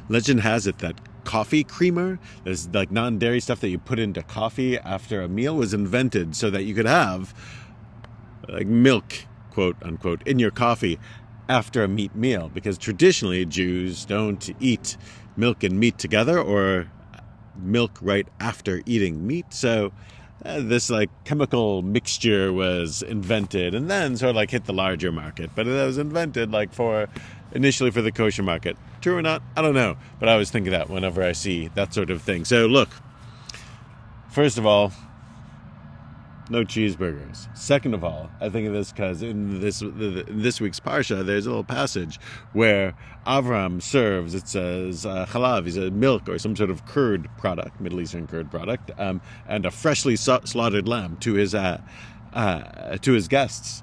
Legend has it that coffee creamer, there's like non-dairy stuff that you put into coffee after a meal, was invented so that you could have like milk, quote unquote, in your coffee after a meat meal, because traditionally Jews don't eat milk and meat together, or milk right after eating meat. So this like chemical mixture was invented and then sort of like hit the larger market, but it was invented like initially for the kosher market. True or not, I don't know, but I always think of that whenever I see that sort of thing. So look, first of all, no cheeseburgers. Second of all, I think of this because in this week's Parsha, there's a little passage where Avraham serves, it says, chalav, is a milk or some sort of curd product, Middle Eastern curd product, and a freshly slaughtered lamb to his guests.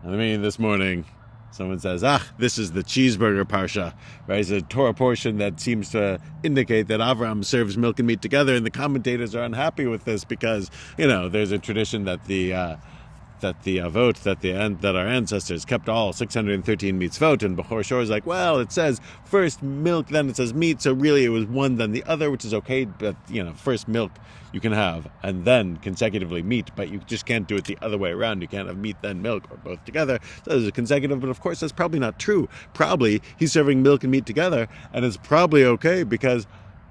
And I mean, this morning, someone says, this is the cheeseburger Parsha, right? It's a Torah portion that seems to indicate that Avraham serves milk and meat together, and the commentators are unhappy with this because, there's a tradition that that our ancestors kept all 613 mitzvot, and Bechor Shor is like, well, it says first milk, then it says meat, so really it was one then the other, which is okay, but first milk you can have, and then consecutively meat, but you just can't do it the other way around. You can't have meat then milk, or both together. So it's consecutive, but of course that's probably not true. Probably he's serving milk and meat together, and it's probably okay because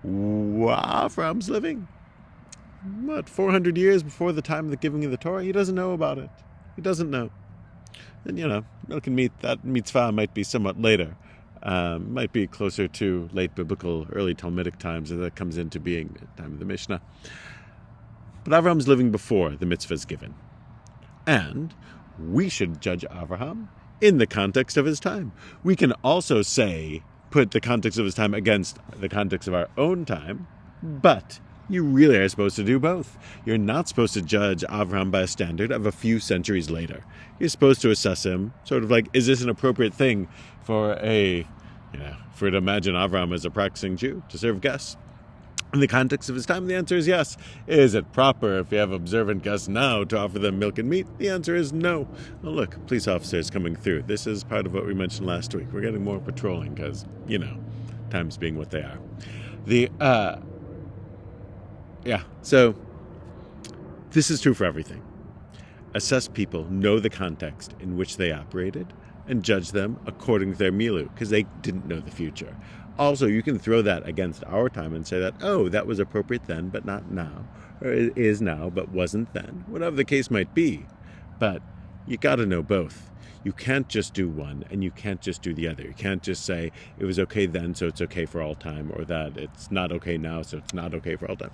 Avraham's living 400 years before the time of the giving of the Torah. He doesn't know about it. He doesn't know. And milk and meat, that mitzvah might be somewhat later. Might be closer to late biblical, early Talmudic times, as that comes into being the time of the Mishnah. But Avraham's living before the mitzvah is given. And we should judge Avraham in the context of his time. We can also put the context of his time against the context of our own time, but you really are supposed to do both. You're not supposed to judge Avraham by a standard of a few centuries later. You're supposed to assess him sort of like, is this an appropriate thing for to imagine Avraham as a practicing Jew to serve guests? In the context of his time, the answer is yes. Is it proper if you have observant guests now to offer them milk and meat? The answer is no. Oh, look, police officers coming through. This is part of what we mentioned last week. We're getting more patrolling because, times being what they are. So this is true for everything. Assess people, know the context in which they operated, and judge them according to their milu, because they didn't know the future. Also, you can throw that against our time and say that, that was appropriate then, but not now, or it is now, but wasn't then, whatever the case might be. But you got to know both. You can't just do one, and you can't just do the other. You can't just say it was okay then, so it's okay for all time, or that it's not okay now, so it's not okay for all time.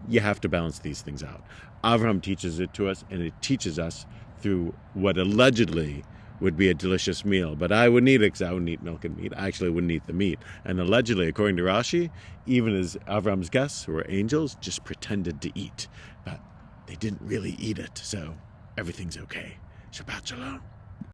You have to balance these things out. Avraham teaches it to us, and it teaches us through what allegedly would be a delicious meal. But I wouldn't eat it because I wouldn't eat milk and meat. I actually wouldn't eat the meat. And allegedly, according to Rashi, even as Avraham's guests, who were angels, just pretended to eat. But they didn't really eat it, so everything's okay. Shabbat Shalom.